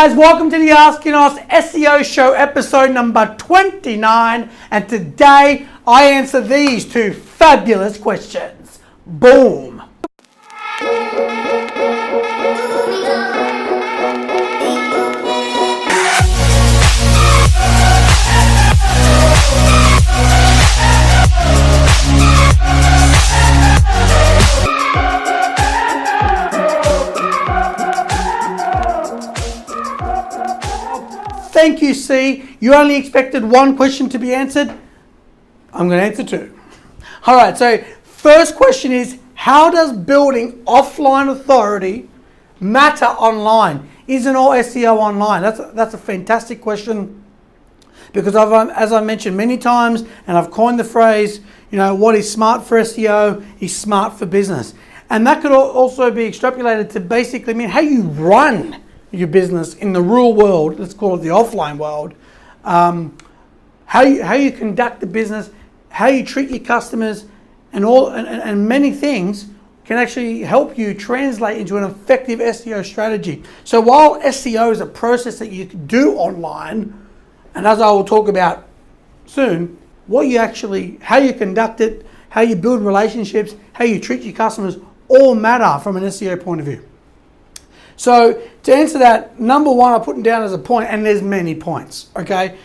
guys, welcome to the Asking Us SEO Show episode number 29, and today I answer these two fabulous questions. Boom! Thank you, C. You only expected one question to be answered. I'm going to answer two. All right, so first question is, how does building offline authority matter online? Isn't all SEO online? That's a fantastic question, because as I mentioned many times, and I've coined the phrase, what is smart for SEO is smart for business. And that could also be extrapolated to basically mean how you run your business in the real world. Let's call it the offline world. How you conduct the business, how you treat your customers, and many things can actually help you translate into an effective SEO strategy. So while SEO is a process that you can do online, and as I will talk about soon, how you conduct it, how you build relationships, how you treat your customers, all matter from an SEO point of view. So to answer that, number one, I'm putting down as a point, and there's many points, okay?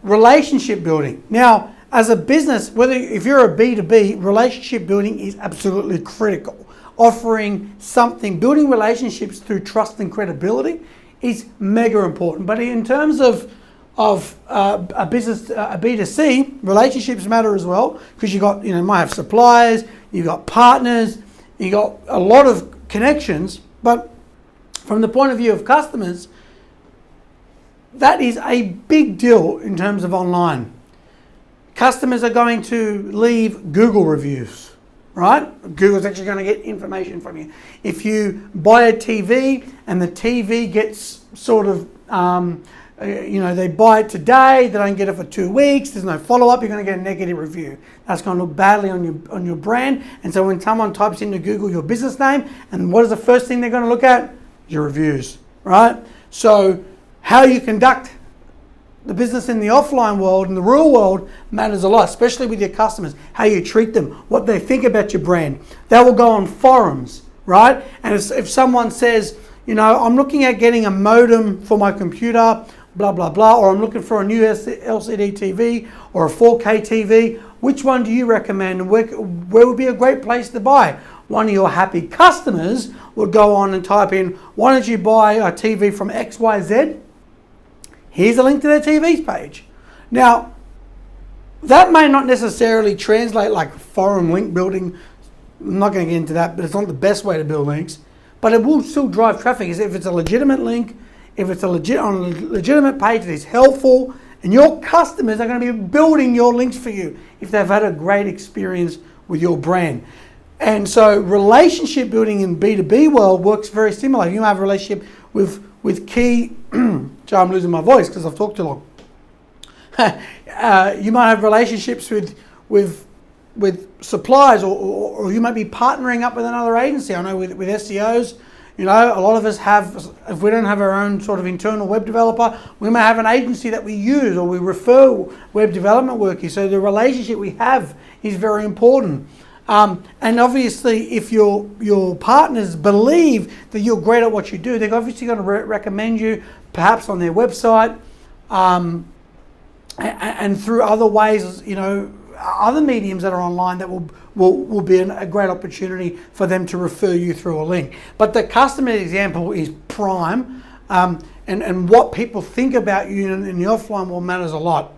Relationship building. Now, as a business, if you're a B2B, relationship building is absolutely critical. Offering something, building relationships through trust and credibility is mega important. But in terms of a business, a B2C, relationships matter as well, because you might have suppliers, you've got partners, you've got a lot of connections, but from the point of view of customers, that is a big deal in terms of online. Customers are going to leave Google reviews, right? Google's actually going to get information from you. If you buy a TV and the TV gets sort of, they buy it today, they don't get it for 2 weeks, there's no follow-up, you're going to get a negative review. That's going to look badly on your brand. And so when someone types into Google your business name, and what is the first thing they're going to look at? Your reviews, right? So how you conduct the business in the offline world, in the real world, matters a lot, especially with your customers. How you treat them, what they think about your brand. That will go on forums, right? And if someone says, I'm looking at getting a modem for my computer, blah, blah, blah, or I'm looking for a new LCD TV or a 4K TV, which one do you recommend, and where would be a great place to buy? One of your happy customers would go on and type in, why don't you buy a TV from XYZ? Here's a link to their TV's page. Now, that may not necessarily translate like forum link building. I'm not going to get into that, but it's not the best way to build links. But it will still drive traffic if it's a legitimate link, if it's on a legitimate page that is helpful, and your customers are going to be building your links for you if they've had a great experience with your brand. And so relationship building in B2B world works very similar. You might have a relationship with key, so I'm losing my voice because I've talked too long. You might have relationships with suppliers, or you might be partnering up with another agency. I know with SEOs, a lot of us have, if we don't have our own sort of internal web developer, we may have an agency that we use, or we refer web development work here. So the relationship we have is very important. And obviously, if your partners believe that you're great at what you do, they're obviously going to recommend you, perhaps on their website, and through other ways, other mediums that are online that will be a great opportunity for them to refer you through a link. But the customer example is prime, and what people think about you in the offline world matters a lot.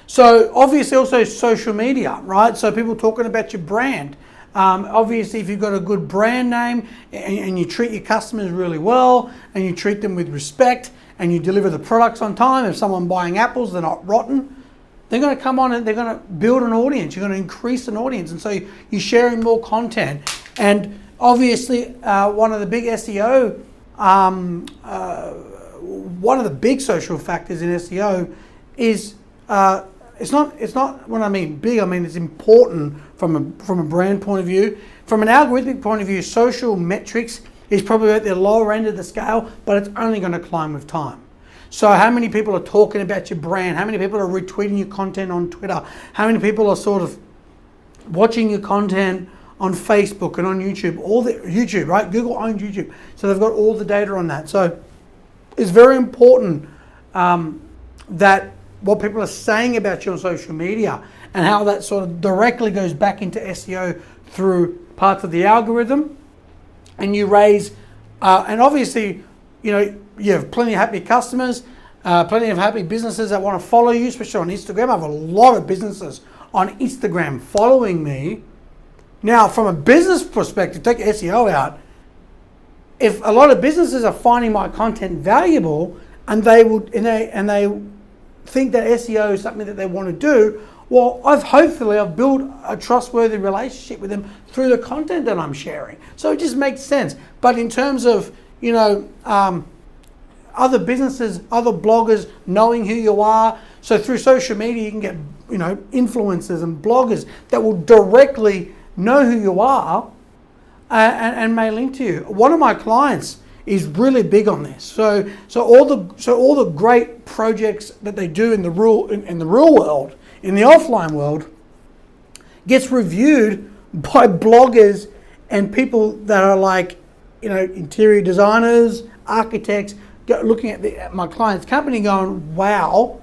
So obviously also social media, right? So people talking about your brand. Obviously, if you've got a good brand name and you treat your customers really well, and you treat them with respect, and you deliver the products on time, if someone buying apples, they're not rotten, they're going to come on and they're going to build an audience. You're going to increase an audience. And so you're sharing more content. And obviously, one of the big SEO, one of the big social factors in SEO is it's not when I mean big, I mean it's important from a brand point of view. From an algorithmic point of view, social metrics is probably at the lower end of the scale, but it's only going to climb with time. So how many people are talking about your brand? How many people are retweeting your content on Twitter? How many people are sort of watching your content on Facebook and on YouTube? All the YouTube, right? Google owns YouTube. So they've got all the data on that. So it's very important that what people are saying about you on social media and how that sort of directly goes back into SEO through parts of the algorithm. And you raise, and obviously, you know, you have plenty of happy customers, plenty of happy businesses that want to follow you, especially on Instagram. I have a lot of businesses on Instagram following me. Now, from a business perspective, take SEO out. If a lot of businesses are finding my content valuable and they think that SEO is something that they want to do, well, I've built a trustworthy relationship with them through the content that I'm sharing. So it just makes sense. But in terms of, you know, other businesses, other bloggers knowing who you are, so through social media you can get, you know, influencers and bloggers that will directly know who you are and may link to you. One of my clients is really big on this. So all the great projects that they do in the real world, in the offline world, gets reviewed by bloggers and people that are like, you know, interior designers, architects, looking at my client's company going, wow,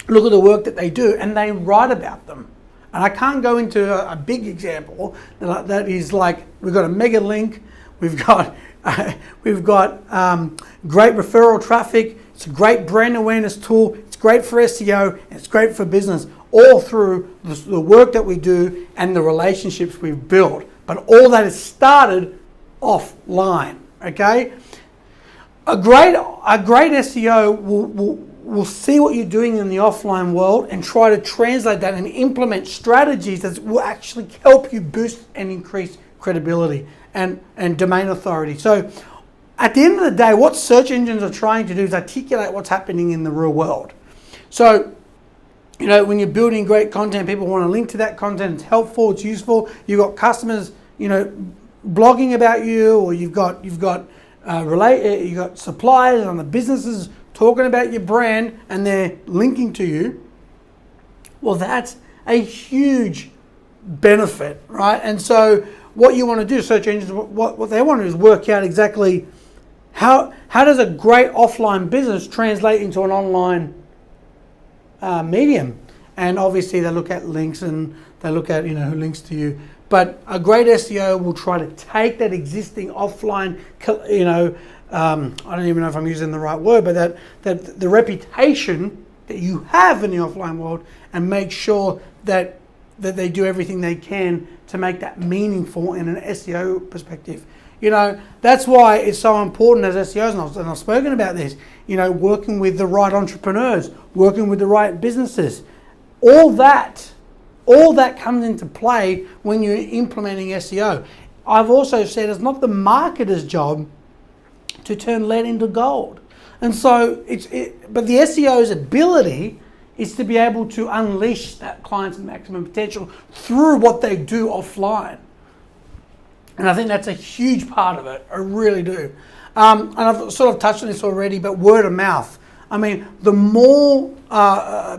look at the work that they do, and they write about them. And I can't go into a big example that is like, we've got a mega link, we've got great referral traffic, it's a great brand awareness tool, it's great for SEO, and it's great for business, all through the work that we do and the relationships we've built. But all that is started offline, okay? A great SEO will see what you're doing in the offline world and try to translate that and implement strategies that will actually help you boost and increase credibility and domain authority. So at the end of the day, what search engines are trying to do is articulate what's happening in the real world. So, you know, when you're building great content, people want to link to that content. It's helpful, it's useful. You've got customers, you know, blogging about you, or you've got suppliers and the businesses talking about your brand and they're linking to you. Well, that's a huge benefit, right? And so what you want to do, search engines, what they want to do is work out exactly how does a great offline business translate into an online medium. And obviously they look at links and they look at, you know, who links to you. But a great SEO will try to take that existing offline, you know, I don't even know if I'm using the right word, but that the reputation that you have in the offline world, and make sure that they do everything they can to make that meaningful in an SEO perspective. You know, that's why it's so important as SEOs, and I've spoken about this, you know, working with the right entrepreneurs, working with the right businesses. All that comes into play when you're implementing SEO. I've also said it's not the marketer's job to turn lead into gold. And so but the SEO's ability is to be able to unleash that client's maximum potential through what they do offline. And I think that's a huge part of it. I really do. And I've sort of touched on this already, but word of mouth. I mean, the more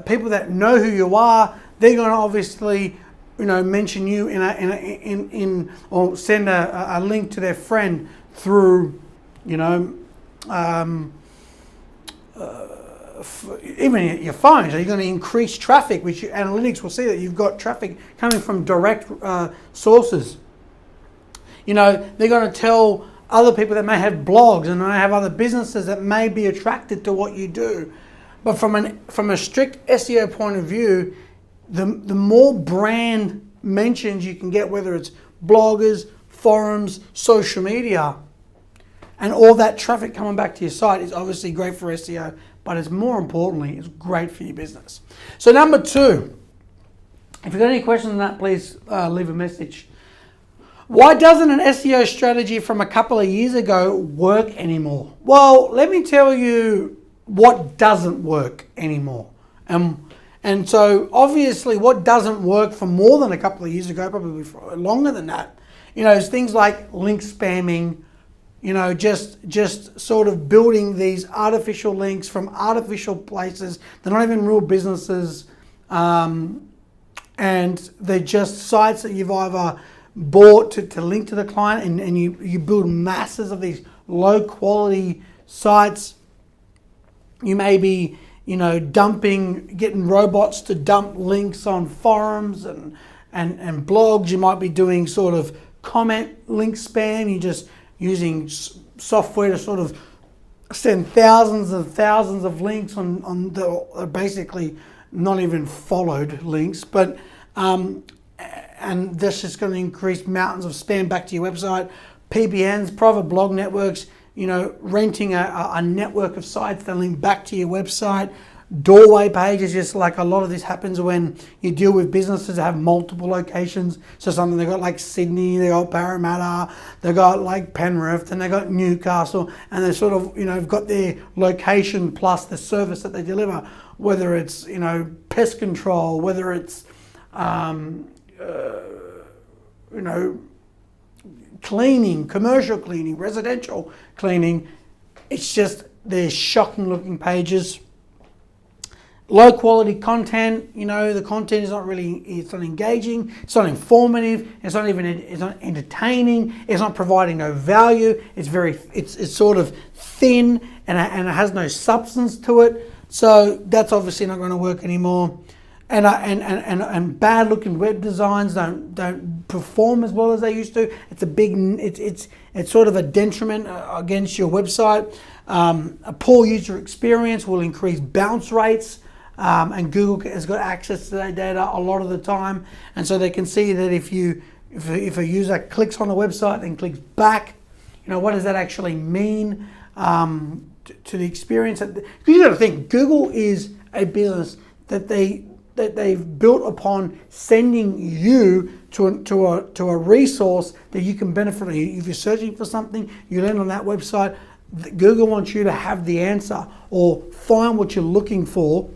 people that know who you are, they're going to obviously, you know, mention you in or send a link to their friend through, you know, even your phone. So you're going to increase traffic, which your analytics will see that you've got traffic coming from direct sources. You know, they're going to tell other people that may have blogs and may have other businesses that may be attracted to what you do. But from a strict SEO point of view, the more brand mentions you can get, whether it's bloggers, forums, social media, and all that traffic coming back to your site is obviously great for SEO, but it's more importantly, it's great for your business. So number 2, if you've got any questions on that, please leave a message. Why doesn't an SEO strategy from a couple of years ago work anymore? Well, let me tell you what doesn't work anymore. And so obviously what doesn't work for more than a couple of years ago, probably for longer than that, you know, is things like link spamming, just sort of building these artificial links from artificial places. They're not even real businesses, and they're just sites that you've either bought to link to the client, and you build masses of these low quality sites. You may be, getting robots to dump links on forums and blogs. You might be doing sort of comment link spam. You're just using software to sort of send thousands of links on the basically not even followed links, but and this is going to increase mountains of spam back to your website. PBNs, private blog networks, renting a network of sites that link back to your website. Doorway pages, just like a lot of this happens when you deal with businesses that have multiple locations. So something they've got like Sydney, they got Parramatta, they got like Penrith, and they got Newcastle, and they sort of have got their location plus the service that they deliver, whether it's pest control, whether it's cleaning, commercial cleaning, residential cleaning. It's just, they're shocking looking pages. Low quality content, the content is not really, it's not engaging, it's not informative, it's not entertaining, it's not providing no value, it's sort of thin and it has no substance to it. So that's obviously not going to work anymore. And bad looking web designs don't perform as well as they used to. It's a big, it's sort of a detriment against your website. A poor user experience will increase bounce rates, and Google has got access to that data a lot of the time, and so they can see that if a user clicks on the website and clicks back, what does that actually mean to the experience? Because you got to think, Google is a business that they've built upon sending you to a resource that you can benefit from. If you're searching for something, you land on that website, Google wants you to have the answer or find what you're looking for.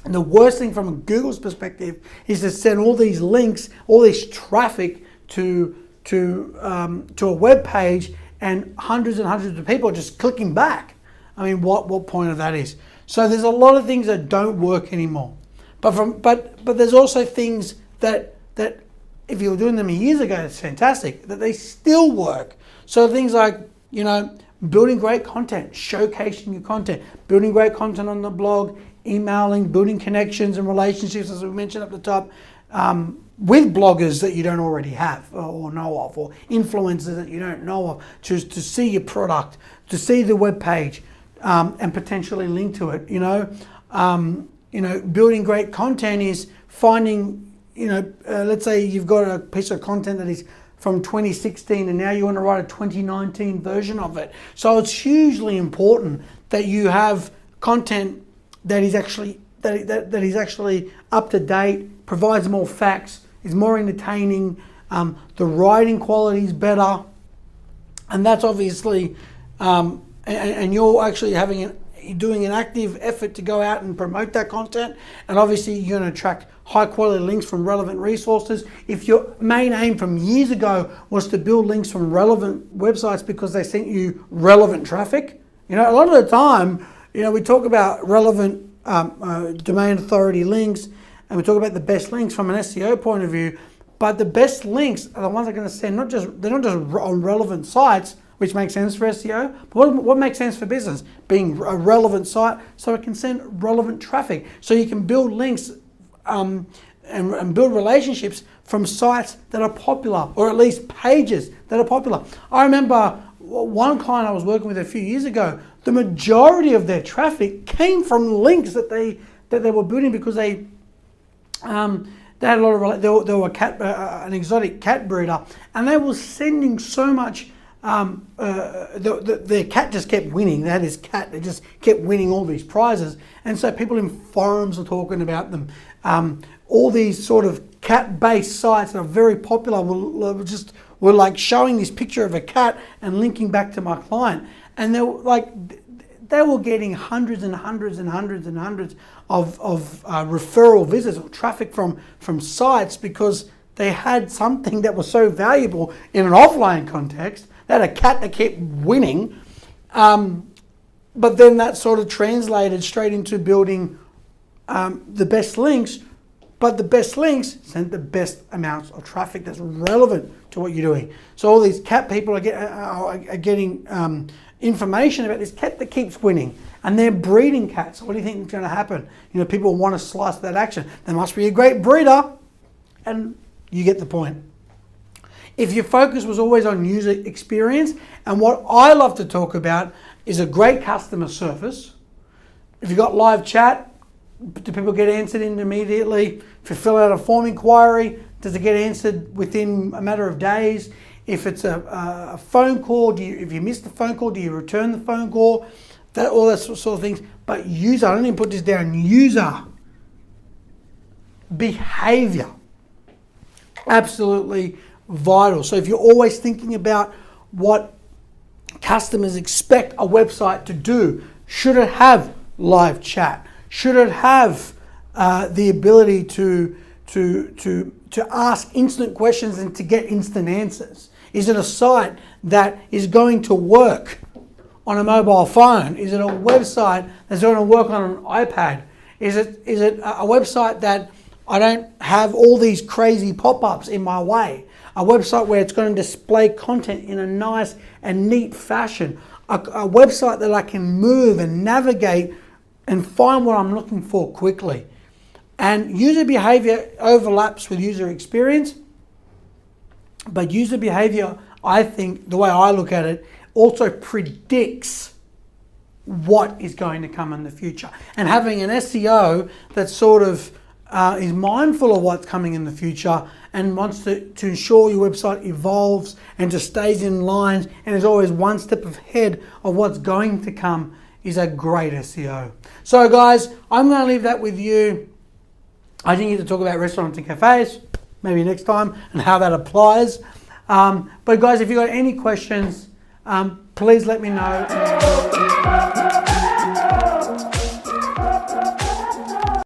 And the worst thing from a Google's perspective is to send all these links, all this traffic to a web page, and hundreds of people are just clicking back. I mean, what point of that is? So there's a lot of things that don't work anymore. But there's also things that if you were doing them years ago, it's fantastic, that they still work. So things like, building great content, showcasing your content, building great content on the blog, emailing, building connections and relationships, as we mentioned at the top, with bloggers that you don't already have or know of, or influencers that you don't know of, to see your product, to see the web page, and potentially link to it. Building great content is finding, let's say you've got a piece of content that is from 2016 and now you want to write a 2019 version of it. So it's hugely important that you have content that is actually that is actually up to date, provides more facts, is more entertaining, the writing quality is better, and that's obviously, and you're actually doing an active effort to go out and promote that content, and obviously you're going to attract high quality links from relevant resources. If your main aim from years ago was to build links from relevant websites because they sent you relevant traffic, a lot of the time, we talk about relevant domain authority links, and we talk about the best links from an SEO point of view, but the best links are the ones that are going to send, they're not just on relevant sites, which makes sense for SEO, but what makes sense for business? Being a relevant site so it can send relevant traffic. So you can build links and build relationships from sites that are popular, or at least pages that are popular. I remember one client I was working with a few years ago, the majority of their traffic came from links that they were building because they had a lot of, they were an exotic cat breeder, and they were sending so much. Their cat just kept winning. They had this cat that just kept winning all these prizes, and so people in forums were talking about them. All these sort of cat-based sites that are very popular were like showing this picture of a cat and linking back to my client, and they were getting hundreds and hundreds and hundreds and hundreds of referral visits or traffic from sites because they had something that was so valuable in an offline context. They had a cat that kept winning. But then that sort of translated straight into building the best links. But the best links send the best amounts of traffic that's relevant to what you're doing. So all these cat people are getting information about this cat that keeps winning. And they're breeding cats. What do you think is going to happen? People want to slice that action. There must be a great breeder. And you get the point. If your focus was always on user experience, and what I love to talk about is a great customer service. If you've got live chat, do people get answered in immediately? If you fill out a form inquiry, does it get answered within a matter of days? If it's a phone call, if you miss the phone call, do you return the phone call? All that sort of things. But user, I don't even put this down, user behavior, absolutely vital. So if you're always thinking about what customers expect a website to do, should it have live chat? Should it have the ability to ask instant questions and to get instant answers? Is it a site that is going to work on a mobile phone? Is it a website that's going to work on an iPad? Is it a website that I don't have all these crazy pop-ups in my way? A website where it's going to display content in a nice and neat fashion. A website that I can move and navigate and find what I'm looking for quickly. And user behavior overlaps with user experience. But user behavior, I think, the way I look at it, also predicts what is going to come in the future. And having an SEO that sort of is mindful of what's coming in the future and wants to ensure your website evolves and just stays in line and is always one step ahead of what's going to come is a great SEO. So guys, I'm going to leave that with you. I didn't get to talk about restaurants and cafes, maybe next time, and how that applies. But guys, if you've got any questions, please let me know.